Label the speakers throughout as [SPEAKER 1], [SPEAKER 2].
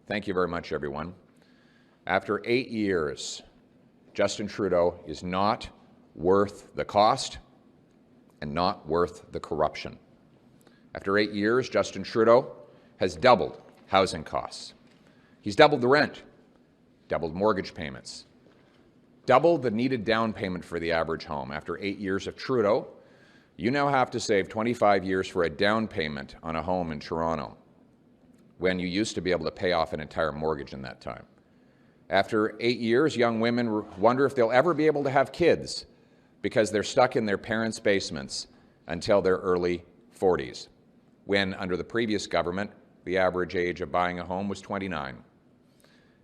[SPEAKER 1] Thank you very much, everyone. After 8 years, Justin Trudeau is not worth the cost and not worth the corruption. After 8 years, Justin Trudeau has doubled housing costs. He's doubled the rent, doubled mortgage payments, doubled the needed down payment for the average home. After 8 years of Trudeau, you now have to save 25 years for a down payment on a home in Toronto, when you used to be able to pay off an entire mortgage in that time. After 8 years, young women wonder if they'll ever be able to have kids because they're stuck in their parents' basements until their early 40s, when under the previous government, the average age of buying a home was 29.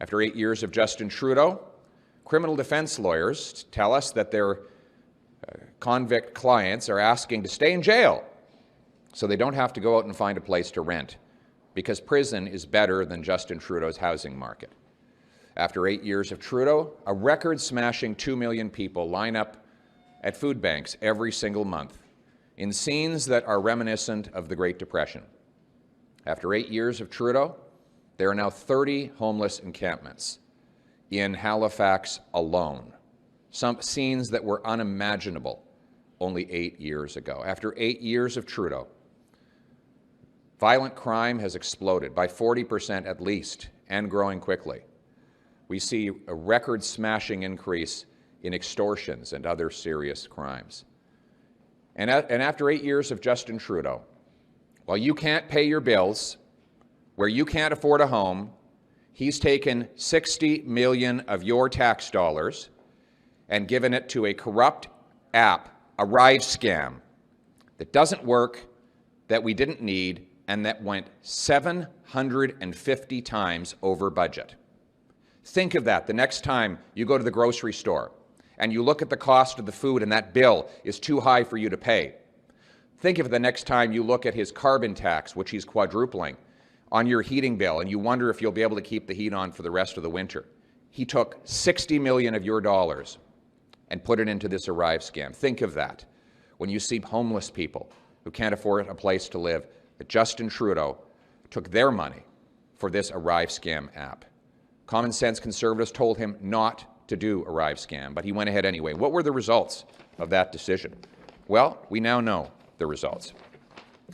[SPEAKER 1] After 8 years of Justin Trudeau, criminal defense lawyers tell us that their convict clients are asking to stay in jail so they don't have to go out and find a place to rent, because prison is better than Justin Trudeau's housing market. After 8 years of Trudeau, a record-smashing 2 million people line up at food banks every single month in scenes that are reminiscent of the Great Depression. After 8 years of Trudeau, there are now 30 homeless encampments in Halifax alone, some scenes that were unimaginable only 8 years ago. After 8 years of Trudeau, violent crime has exploded by 40% at least, and growing quickly. We see a record-smashing increase in extortions and other serious crimes. And after 8 years of Justin Trudeau, while you can't pay your bills, where you can't afford a home, he's taken $60 million of your tax dollars and given it to a corrupt app, a Arrive scam, that doesn't work, that we didn't need, and that went 750 times over budget. Think of that the next time you go to the grocery store and you look at the cost of the food and that bill is too high for you to pay. Think of it the next time you look at his carbon tax, which he's quadrupling, on your heating bill, and you wonder if you'll be able to keep the heat on for the rest of the winter. He took $60 million of your dollars and put it into this Arrive scam. Think of that when you see homeless people who can't afford a place to live, that Justin Trudeau took their money for this Arrive scam app. Common sense conservatives told him not to do Arrive scam, but he went ahead anyway. What were the results of that decision? Well, we now know the results.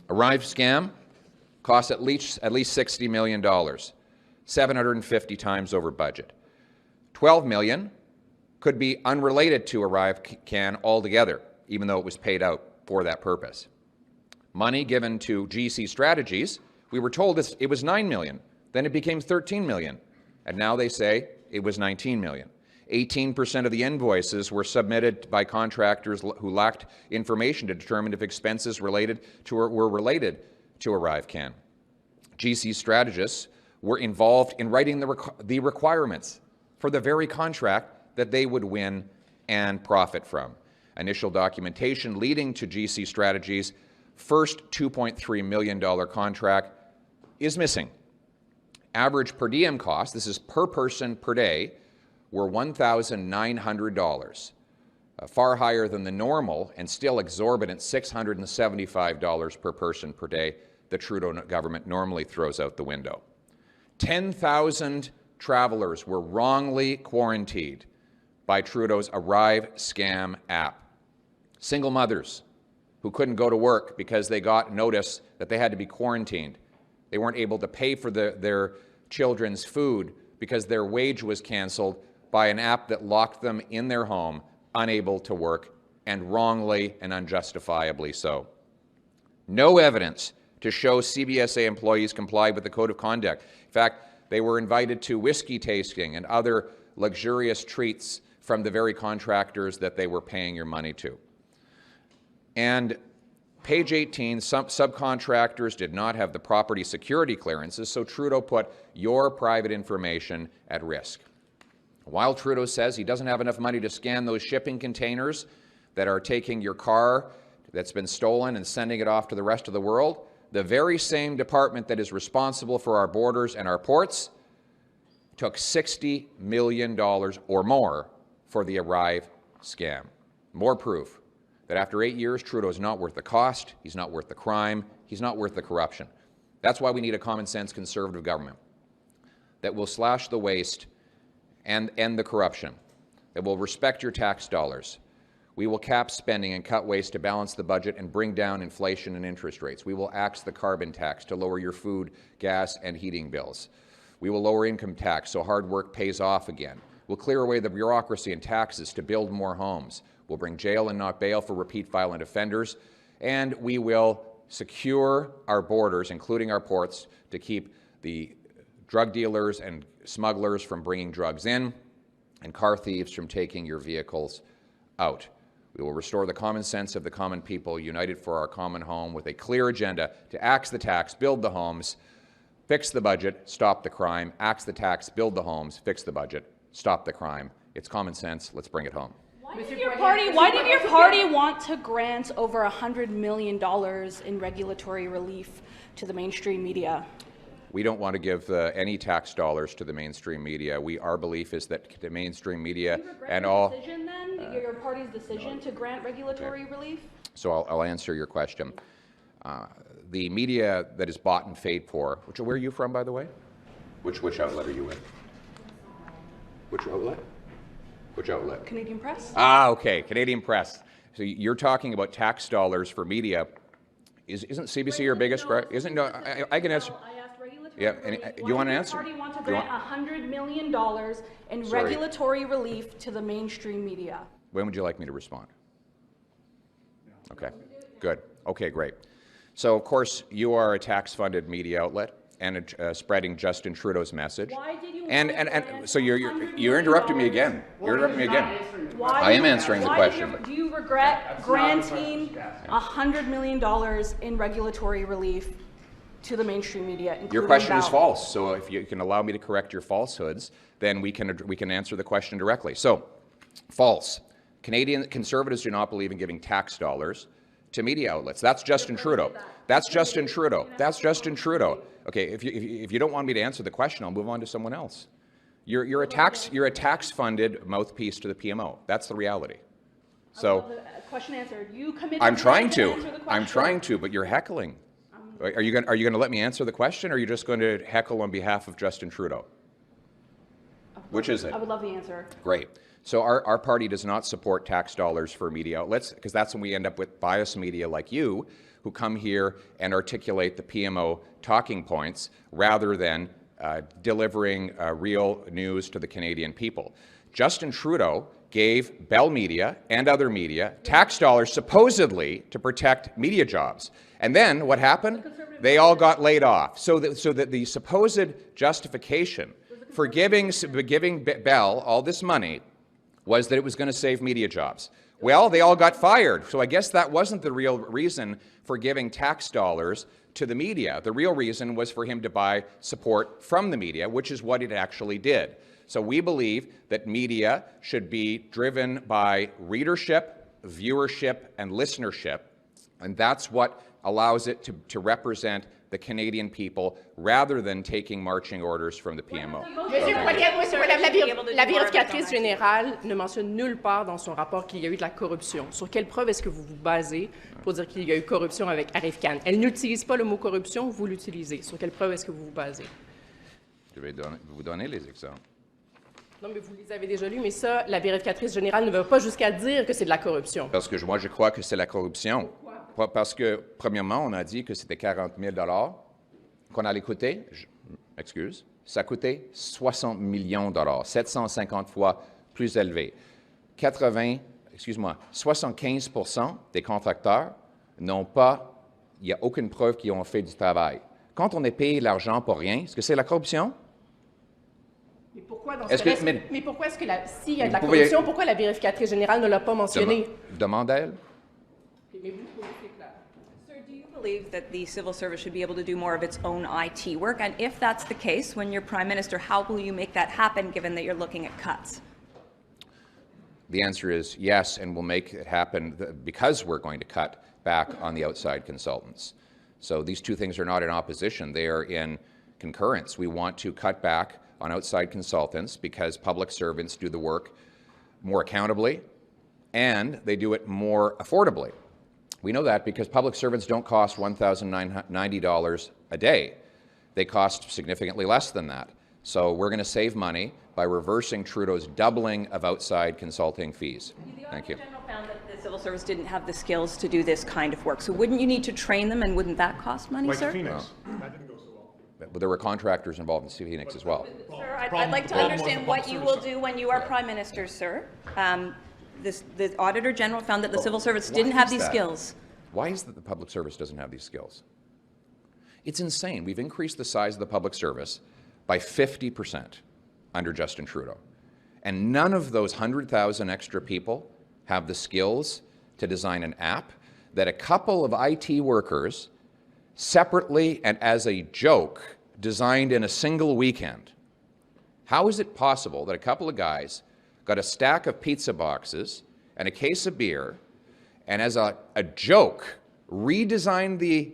[SPEAKER 1] Arrive scam costs at least $60 million, 750 times over budget. $12 million could be unrelated to Arrive Can altogether, even though it was paid out for that purpose. Money given to GC Strategies, we were told it was $9 million, then it became $13 million, and now they say it was $19 million. 18% of the invoices were submitted by contractors who lacked information to determine if expenses were related to Arrive Can. GC strategists were involved in writing the requirements for the very contract that they would win and profit from. Initial documentation leading to GC Strategies' first $2.3 million contract is missing. Average per diem costs, this is per person per day, were $1,900, far higher than the normal and still exorbitant $675 per person per day the Trudeau government normally throws out the window. 10,000 travelers were wrongly quarantined by Trudeau's Arrive scam app. Single mothers who couldn't go to work because they got notice that they had to be quarantined. They weren't able to pay for their children's food because their wage was canceled by an app that locked them in their home, unable to work, and wrongly and unjustifiably so. No evidence to show CBSA employees complied with the code of conduct. In fact, they were invited to whiskey tasting and other luxurious treats from the very contractors that they were paying your money to. And page 18, some subcontractors did not have the property security clearances, so Trudeau put your private information at risk. While Trudeau says he doesn't have enough money to scan those shipping containers that are taking your car that's been stolen and sending it off to the rest of the world, the very same department that is responsible for our borders and our ports took $60 million or more for the Arrive scam. More proof that after 8 years, Trudeau is not worth the cost, he's not worth the crime, he's not worth the corruption. That's why we need a common sense conservative government. that will slash the waste and end the corruption, that will respect your tax dollars. We will cap spending and cut waste to balance the budget and bring down inflation and interest rates. We will axe the carbon tax to lower your food, gas, and heating bills. We will lower income tax so hard work pays off again. We'll clear away the bureaucracy and taxes to build more homes. We'll bring jail and not bail for repeat violent offenders. And we will secure our borders, including our ports, to keep the drug dealers and smugglers from bringing drugs in and car thieves from taking your vehicles out. We will restore the common sense of the common people, united for our common home, with a clear agenda to axe the tax, build the homes, fix the budget, stop the crime, axe the tax, build the homes, fix the budget, stop the crime. It's common sense. Let's bring it home.
[SPEAKER 2] Why did your party want to grant over $100 million in regulatory relief to the mainstream media?
[SPEAKER 1] We don't want to give any tax dollars to the mainstream media. Our belief is that the mainstream media and all...
[SPEAKER 2] Decision, then? Your party's decision to grant regulatory relief?
[SPEAKER 1] So I'll answer your question. The media that is bought and paid for, where are you from, by the way? Which outlet are you in? Which outlet? Which outlet?
[SPEAKER 2] Canadian Press.
[SPEAKER 1] Ah, okay, Canadian Press. So you're talking about tax dollars for media. Isn't CBC your biggest? Isn't no? I can answer. Yeah, and you want to answer?
[SPEAKER 2] Why does your party want to grant $100 million in regulatory relief to the mainstream media?
[SPEAKER 1] When would you like me to respond? Okay, good. Okay, great. So, of course, you are a tax-funded media outlet and spreading Justin Trudeau's message.
[SPEAKER 2] Why did you
[SPEAKER 1] and so you're interrupting me again. You're interrupting me again. I am answering the question.
[SPEAKER 2] Do you regret granting $100 million in regulatory relief to the mainstream media?
[SPEAKER 1] Your question is false. So if you can allow me to correct your falsehoods, then we can answer the question directly. So, false. Canadian Conservatives do not believe in giving tax dollars to media outlets. That's Justin Trudeau. That's Justin Trudeau. That's Justin Trudeau. Okay, if you don't want me to answer the question, I'll move on to someone else. You're a tax-funded mouthpiece to the PMO. That's the reality. So,
[SPEAKER 2] question answered. You committed.
[SPEAKER 1] I'm trying to, but you're heckling. Are you going to let me answer the question, or are you just going to heckle on behalf of Justin Trudeau? Which is it?
[SPEAKER 2] I would love the answer.
[SPEAKER 1] Great. So our party does not support tax dollars for media outlets, because that's when we end up with biased media like you, who come here and articulate the PMO talking points rather than delivering real news to the Canadian people. Justin Trudeau gave Bell Media and other media tax dollars supposedly to protect media jobs. And then what happened? They all got laid off. So that the supposed justification for giving Bell all this money was that it was going to save media jobs. Well, they all got fired. So I guess that wasn't the real reason for giving tax dollars to the media. The real reason was for him to buy support from the media, which is what it actually did. So we believe that media should be driven by readership, viewership, and listenership, and that's what allows it to represent the Canadian people rather than taking marching orders from the PMO.
[SPEAKER 3] Monsieur Poilievre, la vérificatrice générale ne mentionne nulle part dans son rapport qu'il y a eu de la corruption. Sur quelle preuve est-ce que vous vous basez pour dire qu'il y a eu corruption avec Arifcan? Elle n'utilise pas le mot corruption, vous l'utilisez. Sur quelle preuve est-ce que vous vous basez?
[SPEAKER 1] Je vais vous donner les exemples.
[SPEAKER 3] Non, mais vous les avez déjà lus, mais ça, la vérificatrice générale ne va pas jusqu'à dire que c'est de la corruption.
[SPEAKER 1] Parce que moi, je crois que c'est la corruption. Pourquoi? Parce que, premièrement, on a dit que c'était 40 000 $, qu'on allait coûter, ça coûtait 60 millions $, 750 fois plus élevé. 75% des contracteurs n'ont pas, il n'y a aucune preuve qu'ils ont fait du travail. Quand on est payé l'argent pour rien, est-ce que c'est la corruption?
[SPEAKER 3] Mais pourquoi, mais pourquoi est-ce que s'il y a de la corruption, pourquoi la vérificatrice générale ne l'a pas mentionné?
[SPEAKER 1] Demande à elle.
[SPEAKER 3] Mais vous trouvez que c'est clair?
[SPEAKER 4] Sir, do you believe that the civil service should be able to do more of its own IT work? And if that's the case, when you're Prime Minister, how will you make that happen, given that you're looking at cuts?
[SPEAKER 1] The answer is yes, and we'll make it happen because we're going to cut back on the outside consultants. So these two things are not in opposition. They are in concurrence. We want to cut back on outside consultants because public servants do the work more accountably and they do it more affordably. We know that because public servants don't cost $1,090 a day. They cost significantly less than that. So we're going to save money by reversing Trudeau's doubling of outside consulting fees. Thank you.
[SPEAKER 4] The Auditor General found that the civil service didn't have the skills to do this kind of work. So wouldn't you need to train them, and wouldn't that cost money,
[SPEAKER 5] Like
[SPEAKER 4] sir?
[SPEAKER 5] Phoenix. That didn't go so well.
[SPEAKER 1] But there were contractors involved in Phoenix as well.
[SPEAKER 4] Sir, I'd like to understand what you will do when you are Prime Minister, sir. The Auditor General found that the civil service didn't have these skills.
[SPEAKER 1] Why is it that the public service doesn't have these skills? It's insane. We've increased the size of the public service by 50% under Justin Trudeau. And none of those 100,000 extra people have the skills to design an app that a couple of IT workers separately and as a joke designed in a single weekend. How is it possible that a couple of guys got a stack of pizza boxes and a case of beer and as a joke redesigned the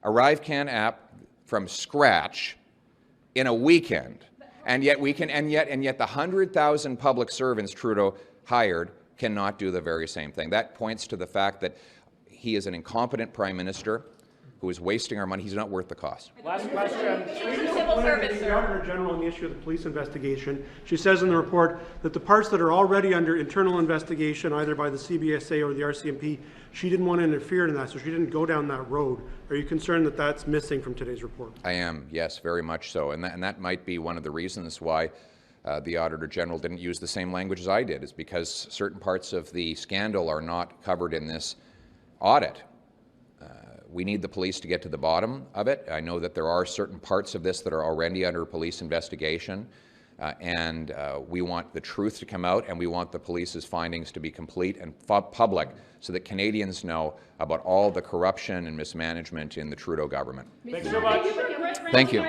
[SPEAKER 1] ArriveCan app from scratch in a weekend, and yet the 100,000 public servants Trudeau hired cannot do the very same thing? That points to the fact that he is an incompetent Prime Minister who is wasting our money. He's not worth the cost.
[SPEAKER 6] Last question.
[SPEAKER 4] Civil service,
[SPEAKER 6] The
[SPEAKER 4] sir.
[SPEAKER 6] Auditor General on the issue of the police investigation, she says in the report that the parts that are already under internal investigation, either by the CBSA or the RCMP, she didn't want to interfere in that, so she didn't go down that road. Are you concerned that that's missing from today's report?
[SPEAKER 1] I am, yes, very much so. And that might be one of the reasons why the Auditor General didn't use the same language as I did, is because certain parts of the scandal are not covered in this audit. We need the police to get to the bottom of it. I know that there are certain parts of this that are already under police investigation, and we want the truth to come out, and we want the police's findings to be complete and public so that Canadians know about all the corruption and mismanagement in the Trudeau government.
[SPEAKER 6] Thanks so much.
[SPEAKER 1] Thank you.